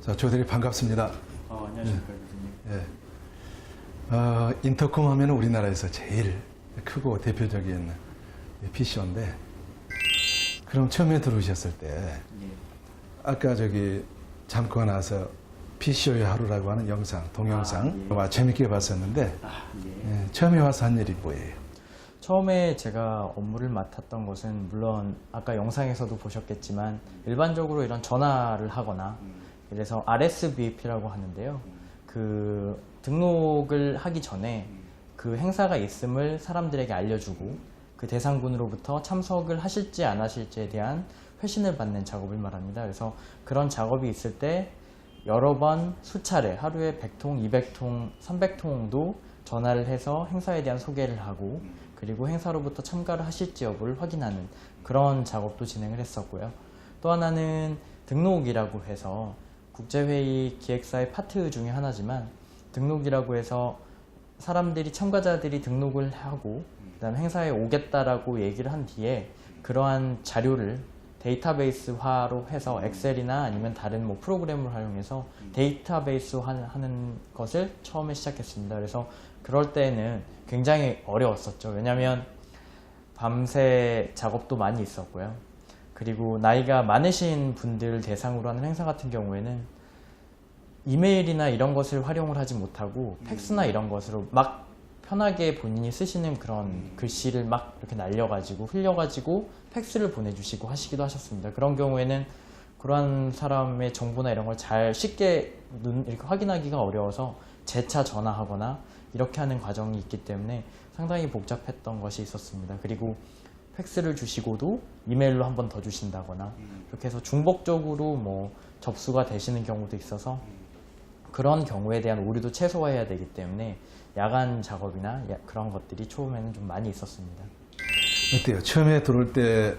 자, 조대리 반갑습니다. 안녕하십니까, 교수님. 예. 인터콤 하면 우리나라에서 제일 크고 대표적인 PCO인데, 그럼 처음에 들어오셨을 때, 예. 아까 저기 잠깐 와서 PCO의 하루라고 하는 영상, 동영상, 예. 재밌게 봤었는데, 예. 처음에 와서 한 일이 뭐예요? 처음에 제가 업무를 맡았던 것은 물론 아까 영상에서도 보셨겠지만 일반적으로 이런 전화를 하거나 그래서 RSVP라고 하는데요. 그 등록을 하기 전에 그 행사가 있음을 사람들에게 알려주고 그 대상군으로부터 참석을 하실지 안 하실지에 대한 회신을 받는 작업을 말합니다. 그래서 그런 작업이 있을 때 여러 번 수차례 하루에 100통, 200통, 300통도 전화를 해서 행사에 대한 소개를 하고 그리고 행사로부터 참가를 하실지 여부를 확인하는 그런 작업도 진행을 했었고요. 또 하나는 등록이라고 해서 국제회의 기획사의 파트 중에 하나지만 등록이라고 해서 사람들이 참가자들이 등록을 하고 그다음 행사에 오겠다라고 얘기를 한 뒤에 그러한 자료를 데이터베이스화로 해서 엑셀이나 아니면 다른 뭐 프로그램을 활용해서 데이터베이스화하는 것을 처음에 시작했습니다. 그래서 그럴 때는 굉장히 어려웠었죠. 왜냐하면 밤새 작업도 많이 있었고요. 그리고 나이가 많으신 분들 대상으로 하는 행사 같은 경우에는 이메일이나 이런 것을 활용을 하지 못하고 팩스나 이런 것으로 막 편하게 본인이 쓰시는 그런 글씨를 막 이렇게 날려가지고 흘려가지고 팩스를 보내주시고 하시기도 하셨습니다. 그런 경우에는 그러한 사람의 정보나 이런 걸 잘 쉽게 이렇게 확인하기가 어려워서 재차 전화하거나 이렇게 하는 과정이 있기 때문에 상당히 복잡했던 것이 있었습니다. 그리고 팩스를 주시고도 이메일로 한 번 더 주신다거나 이렇게 해서 중복적으로 뭐 접수가 되시는 경우도 있어서 그런 경우에 대한 오류도 최소화해야 되기 때문에 야간 작업이나 그런 것들이 처음에는 좀 많이 있었습니다. 어때요? 처음에 들어올 때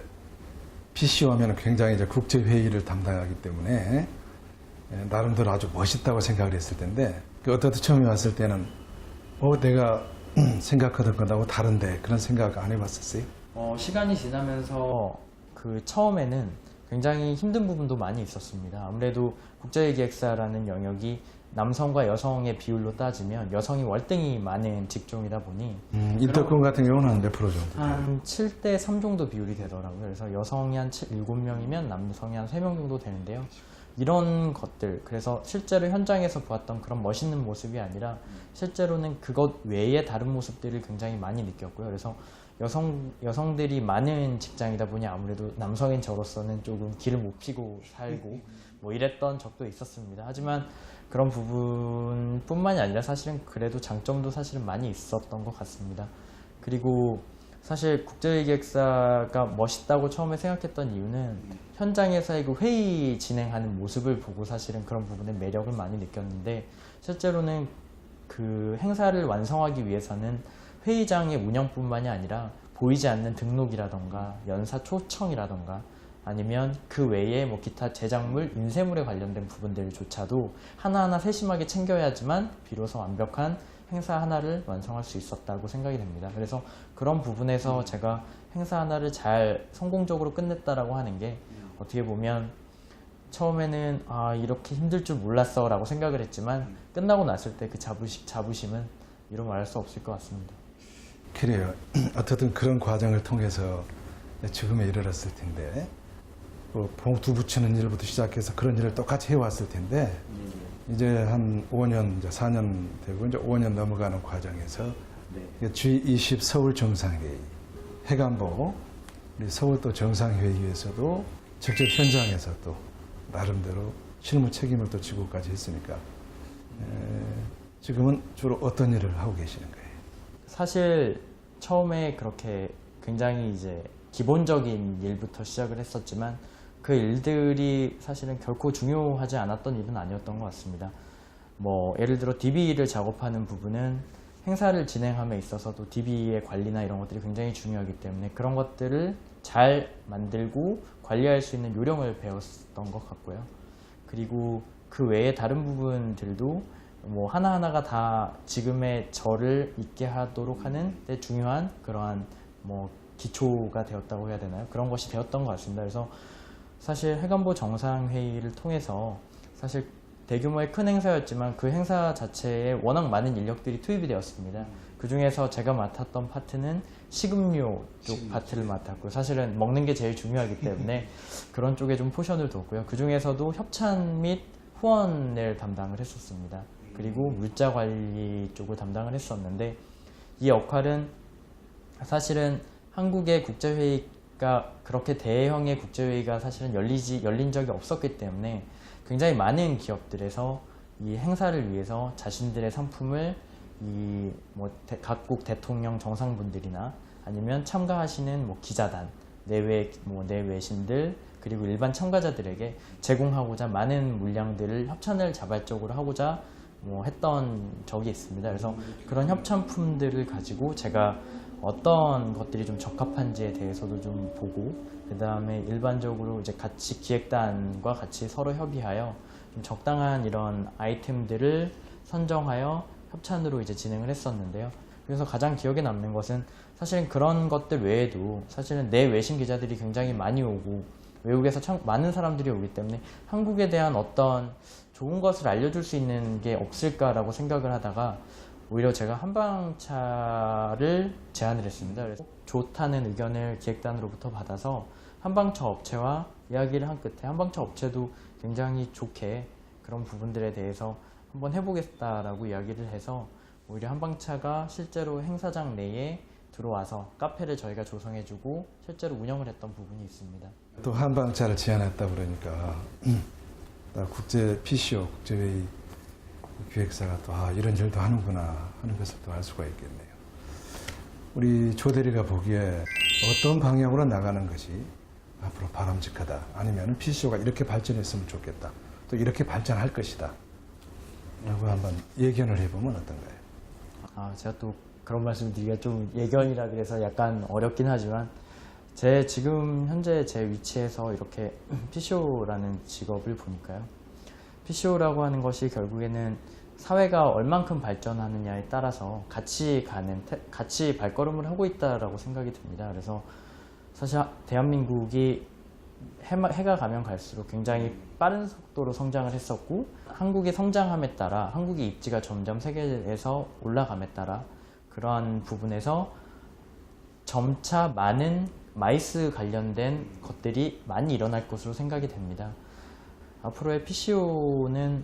PCO 하면 굉장히 이제 국제회의를 담당하기 때문에 나름대로 아주 멋있다고 생각을 했을 텐데, 어떻든 처음에 왔을 때는 내가 생각하던 거하고 다른데 그런 생각 안 해봤었어요? 시간이 지나면서 그 처음에는 굉장히 힘든 부분도 많이 있었습니다. 아무래도 국제기획사라는 영역이 남성과 여성의 비율로 따지면 여성이 월등히 많은 직종이다 보니 인터콤 같은 경우는 한 몇 프로 정도 돼요? 한 7대 3 정도 비율이 되더라고요. 그래서 여성이 한 7명이면 남성이 한 3명 정도 되는데요. 이런 것들, 그래서 실제로 현장에서 보았던 그런 멋있는 모습이 아니라 실제로는 그것 외에 다른 모습들을 굉장히 많이 느꼈고요. 그래서 여성들이 많은 직장이다 보니 아무래도 남성인 저로서는 조금 길을 못 피고 살고 뭐 이랬던 적도 있었습니다. 하지만 그런 부분뿐만이 아니라 사실은 그래도 장점도 사실은 많이 있었던 것 같습니다. 그리고 사실 국제기획사가 멋있다고 처음에 생각했던 이유는 현장에서의 그 회의 진행하는 모습을 보고 사실은 그런 부분에 매력을 많이 느꼈는데, 실제로는 그 행사를 완성하기 위해서는 회의장의 운영뿐만이 아니라 보이지 않는 등록이라던가 연사 초청이라던가 아니면 그 외에 뭐 기타 제작물, 인쇄물에 관련된 부분들조차도 하나하나 세심하게 챙겨야지만 비로소 완벽한 행사 하나를 완성할 수 있었다고 생각이 됩니다. 그래서 그런 부분에서 제가 행사 하나를 잘 성공적으로 끝냈다라고 하는 게 어떻게 보면 처음에는 이렇게 힘들 줄 몰랐어 라고 생각을 했지만 끝나고 났을 때 그 자부심은 이루 말할 수 없을 것 같습니다. 그래요. 어쨌든 그런 과정을 통해서 지금에 이르렀을 텐데, 봉투 붙이는 일부터 시작해서 그런 일을 똑같이 해왔을 텐데, 이제 한 5년, 이제 4년 되고 이제 5년 넘어가는 과정에서 G20 서울 정상회의, 해관보 우리 서울 또 정상회의에서도 직접 현장에서 또 나름대로 실무 책임을 또 지고까지 했으니까 지금은 주로 어떤 일을 하고 계시는 거예요? 사실 처음에 그렇게 굉장히 이제 기본적인 일부터 시작을 했었지만 그 일들이 사실은 결코 중요하지 않았던 일은 아니었던 것 같습니다. 뭐 예를 들어 DB를 작업하는 부분은 행사를 진행함에 있어서도 DB의 관리나 이런 것들이 굉장히 중요하기 때문에 그런 것들을 잘 만들고 관리할 수 있는 요령을 배웠던 것 같고요. 그리고 그 외에 다른 부분들도 뭐 하나하나가 다 지금의 저를 있게 하도록 하는 데 중요한 그러한 뭐 기초가 되었다고 해야 되나요? 그런 것이 되었던 것 같습니다. 그래서 사실 해관보 정상회의를 통해서 사실 대규모의 큰 행사였지만 그 행사 자체에 워낙 많은 인력들이 투입이 되었습니다. 그 중에서 제가 맡았던 파트는 식음료 쪽 파트를 맡았고, 사실은 먹는 게 제일 중요하기 때문에 그런 쪽에 좀 포션을 뒀고요. 그 중에서도 협찬 및 후원을 담당을 했었습니다. 그리고 물자 관리 쪽을 담당을 했었는데, 이 역할은 사실은 한국의 국제회의가 그렇게 대형의 국제회의가 사실은 열린 적이 없었기 때문에 굉장히 많은 기업들에서 이 행사를 위해서 자신들의 상품을 각국 대통령 정상분들이나 아니면 참가하시는 기자단, 내외신들, 그리고 일반 참가자들에게 제공하고자 많은 물량들을 협찬을 자발적으로 하고자 했던 적이 있습니다. 그래서 그런 협찬품들을 가지고 제가 어떤 것들이 좀 적합한지에 대해서도 좀 보고, 그 다음에 일반적으로 이제 같이 기획단과 같이 서로 협의하여 좀 적당한 이런 아이템들을 선정하여 협찬으로 이제 진행을 했었는데요. 그래서 가장 기억에 남는 것은 사실은 그런 것들 외에도 사실은 내외신 기자들이 굉장히 많이 오고 외국에서 참 많은 사람들이 오기 때문에 한국에 대한 어떤 좋은 것을 알려줄 수 있는 게 없을까라고 생각을 하다가 오히려 제가 한방차를 제안을 했습니다. 그래서 좋다는 의견을 기획단으로부터 받아서 한방차 업체와 이야기를 한 끝에 한방차 업체도 굉장히 좋게 그런 부분들에 대해서 한번 해보겠다라고 이야기를 해서 오히려 한방차가 실제로 행사장 내에 들어와서 카페를 저희가 조성해주고 실제로 운영을 했던 부분이 있습니다. 또 한방차를 제안했다 그러니까 국제 PCO, 국제회의 기획사가 또 이런 일도 하는구나 하는 것을 또 알 수가 있겠네요. 우리 조 대리가 보기에 어떤 방향으로 나가는 것이 앞으로 바람직하다, 아니면 PCO가 이렇게 발전했으면 좋겠다, 또 이렇게 발전할 것이다 라고 한번 예견을 해보면 어떤가요? 제가 또 그런 말씀 드리기가 좀 예견이라 그래서 약간 어렵긴 하지만, 지금 현재 제 위치에서 이렇게 PCO라는 직업을 보니까요. PCO라고 하는 것이 결국에는 사회가 얼만큼 발전하느냐에 따라서 같이 발걸음을 하고 있다라고 생각이 듭니다. 그래서 사실 대한민국이 해가 가면 갈수록 굉장히 빠른 속도로 성장을 했었고, 한국이 성장함에 따라 한국의 입지가 점점 세계에서 올라감에 따라 그러한 부분에서 점차 많은 마이스 관련된 것들이 많이 일어날 것으로 생각이 됩니다. 앞으로의 PCO는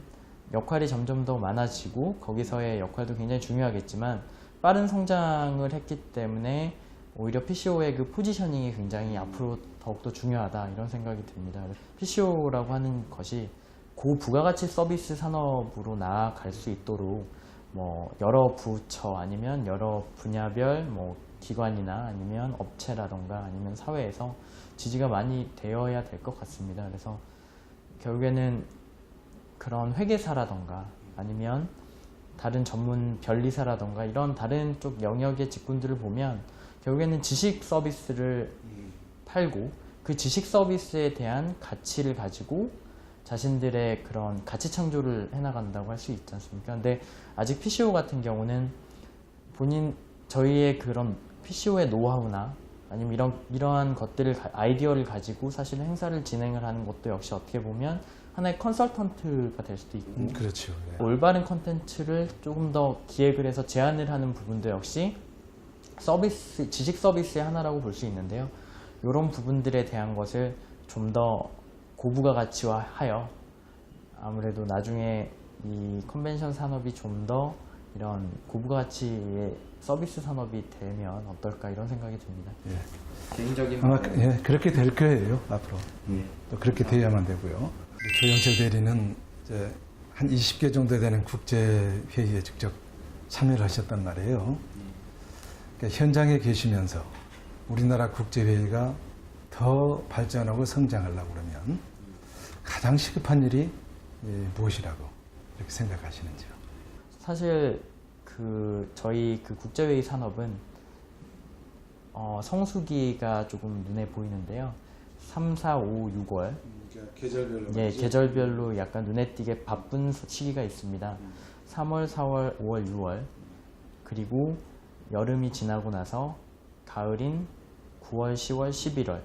역할이 점점 더 많아지고 거기서의 역할도 굉장히 중요하겠지만, 빠른 성장을 했기 때문에 오히려 PCO의 그 포지셔닝이 굉장히 앞으로 더욱더 중요하다, 이런 생각이 듭니다. PCO라고 하는 것이 고부가가치 서비스 산업으로 나아갈 수 있도록 여러 부처 아니면 여러 분야별 기관이나 아니면 업체라던가 아니면 사회에서 지지가 많이 되어야 될 것 같습니다. 그래서 결국에는 그런 회계사라던가 아니면 다른 전문 변리사라던가 이런 다른 쪽 영역의 직군들을 보면 결국에는 지식 서비스를 팔고 그 지식 서비스에 대한 가치를 가지고 자신들의 그런 가치 창조를 해나간다고 할 수 있지 않습니까? 근데 아직 PCO 같은 경우는 저희의 그런 PCO의 노하우나 아니면 이러한 것들을 아이디어를 가지고 사실 행사를 진행을 하는 것도 역시 어떻게 보면 하나의 컨설턴트가 될 수도 있고, 그렇죠. 네. 올바른 컨텐츠를 조금 더 기획을 해서 제안을 하는 부분도 역시 지식 서비스의 하나라고 볼 수 있는데요. 이런 부분들에 대한 것을 좀 더 고부가가치화하여 아무래도 나중에 이 컨벤션 산업이 좀 더 이런 고부가치의 서비스 산업이 되면 어떨까, 이런 생각이 듭니다. 예. 개인적인 아마 그렇게 될 거예요, 앞으로. 또 그렇게 돼야만 되고요. 조영철 대리는 이제 한 20개 정도 되는 국제회의에 직접 참여를 하셨단 말이에요. 그러니까 현장에 계시면서 우리나라 국제회의가 더 발전하고 성장하려고 그러면 가장 시급한 일이 무엇이라고 이렇게 생각하시는지요? 사실 저희 국제회의 산업은 성수기가 조금 눈에 보이는데요. 3, 4, 5, 6월 계절별로 계절별로 약간 눈에 띄게 바쁜 시기가 있습니다. 3월, 4월, 5월, 6월, 그리고 여름이 지나고 나서 가을인 9월, 10월, 11월,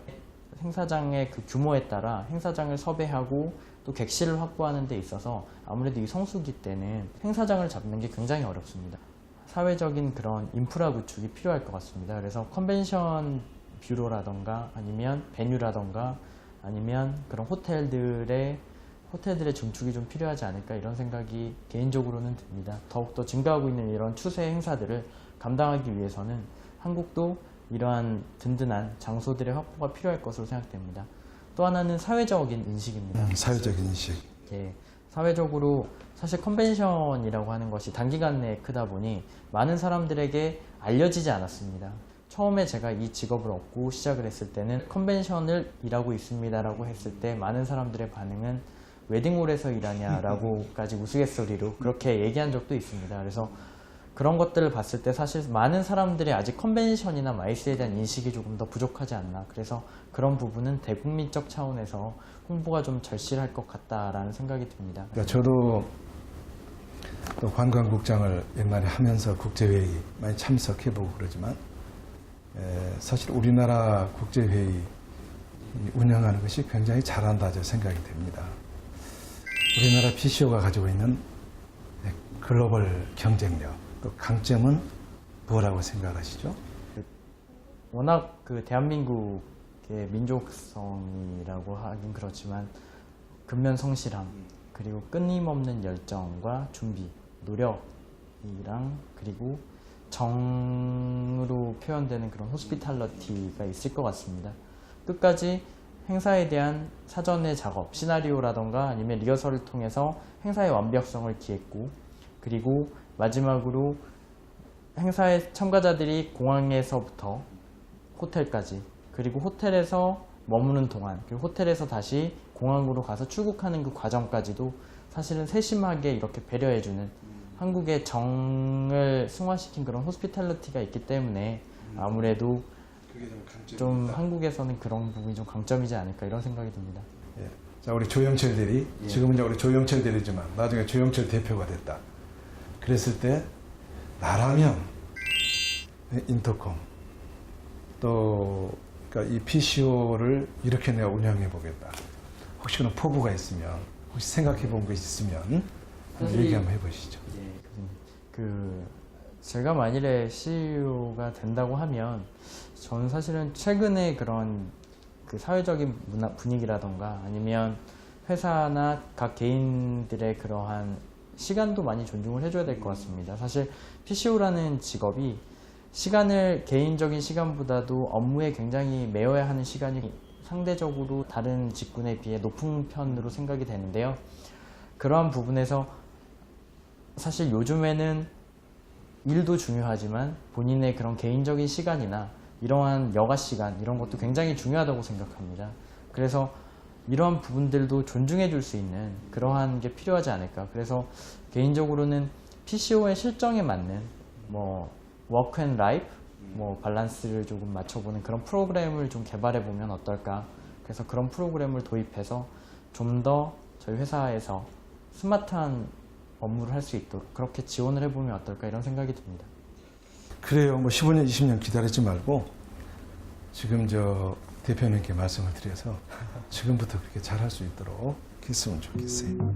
행사장의 그 규모에 따라 행사장을 섭외하고 또 객실을 확보하는 데 있어서 아무래도 이 성수기 때는 행사장을 잡는 게 굉장히 어렵습니다. 사회적인 그런 인프라 구축이 필요할 것 같습니다. 그래서 컨벤션 뷰로라던가 아니면 베뉴라던가 아니면 그런 호텔들의 증축이 좀 필요하지 않을까 이런 생각이 개인적으로는 듭니다. 더욱더 증가하고 있는 이런 추세 행사들을 감당하기 위해서는 한국도 이러한 든든한 장소들의 확보가 필요할 것으로 생각됩니다. 또 하나는 사회적인 인식입니다. 사회적인 인식. 예, 사회적으로 사실 컨벤션이라고 하는 것이 단기간 내에 크다 보니 많은 사람들에게 알려지지 않았습니다. 처음에 제가 이 직업을 얻고 시작을 했을 때는 컨벤션을 일하고 있습니다라고 했을 때 많은 사람들의 반응은 웨딩홀에서 일하냐라고까지 우스갯소리로 그렇게 얘기한 적도 있습니다. 그래서 그런 것들을 봤을 때 사실 많은 사람들이 아직 컨벤션이나 마이스에 대한 인식이 조금 더 부족하지 않나. 그래서 그런 부분은 대국민적 차원에서 홍보가 좀 절실할 것 같다라는 생각이 듭니다. 그러니까 저도 또 관광국장을 옛날에 하면서 국제회의 많이 참석해보고 그러지만 사실 우리나라 국제회의 운영하는 것이 굉장히 잘한다 저 생각이 됩니다. 우리나라 PCO가 가지고 있는 글로벌 경쟁력 또 강점은 뭐라고 생각하시죠? 워낙 그 대한민국의 민족성이라고 하긴 그렇지만 근면성실함 그리고 끊임없는 열정과 준비, 노력이랑 그리고 정으로 표현되는 그런 호스피탈러티가 있을 것 같습니다. 끝까지 행사에 대한 사전의 작업, 시나리오라던가 아니면 리허설을 통해서 행사의 완벽성을 기했고 그리고 마지막으로 행사의 참가자들이 공항에서부터 호텔까지 그리고 호텔에서 머무는 동안 그리고 호텔에서 다시 공항으로 가서 출국하는 그 과정까지도 사실은 세심하게 이렇게 배려해주는 한국의 정을 승화시킨 그런 호스피탈리티가 있기 때문에 아무래도 좀 한국에서는 그런 부분이 좀 강점이지 않을까 이런 생각이 듭니다. 예. 자, 우리 조영철 대리, 지금은 이제 우리 조영철 대리지만 나중에 조영철 대표가 됐다. 그랬을 때 나라면 인터콤 또 그러니까 이 PCO를 이렇게 내가 운영해 보겠다. 혹시 그런 포부가 있으면 혹시 생각해 본 것이 있으면 한번 얘기 한번 해보시죠. 제가 만일에 CEO가 된다고 하면 저는 사실은 최근에 그런 그 사회적인 분위기라던가 아니면 회사나 각 개인들의 그러한 시간도 많이 존중을 해줘야 될 것 같습니다. 사실 PCO라는 직업이 시간을 개인적인 시간보다도 업무에 굉장히 매여야 하는 시간이 상대적으로 다른 직군에 비해 높은 편으로 생각이 되는데요. 그러한 부분에서 사실 요즘에는 일도 중요하지만 본인의 그런 개인적인 시간이나 이러한 여가 시간 이런 것도 굉장히 중요하다고 생각합니다. 그래서 이러한 부분들도 존중해 줄 수 있는 그러한 게 필요하지 않을까. 그래서 개인적으로는 PCO의 실정에 맞는 뭐 워크 앤 라이프 뭐 밸런스를 조금 맞춰보는 그런 프로그램을 좀 개발해 보면 어떨까. 그래서 그런 프로그램을 도입해서 좀 더 저희 회사에서 스마트한 업무를 할 수 있도록 그렇게 지원을 해보면 어떨까 이런 생각이 듭니다. 그래요. 뭐 15년, 20년 기다리지 말고 지금 저 대표님께 말씀을 드려서 지금부터 그렇게 잘할 수 있도록 했으면 좋겠어요.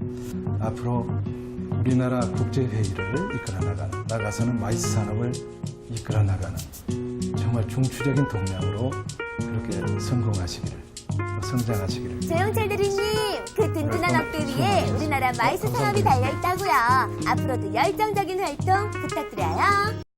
앞으로 우리나라 국제회의를 이끌어 나가서는 마이스 산업을 이끌어 나가는 정말 중추적인 동력으로 그렇게 성공하시기를, 성장하시기를. 조영철 대리님, 그 든든한 어깨 위에 우리나라 마이스 산업이 달려있다고요. 앞으로도 열정적인 활동 부탁드려요.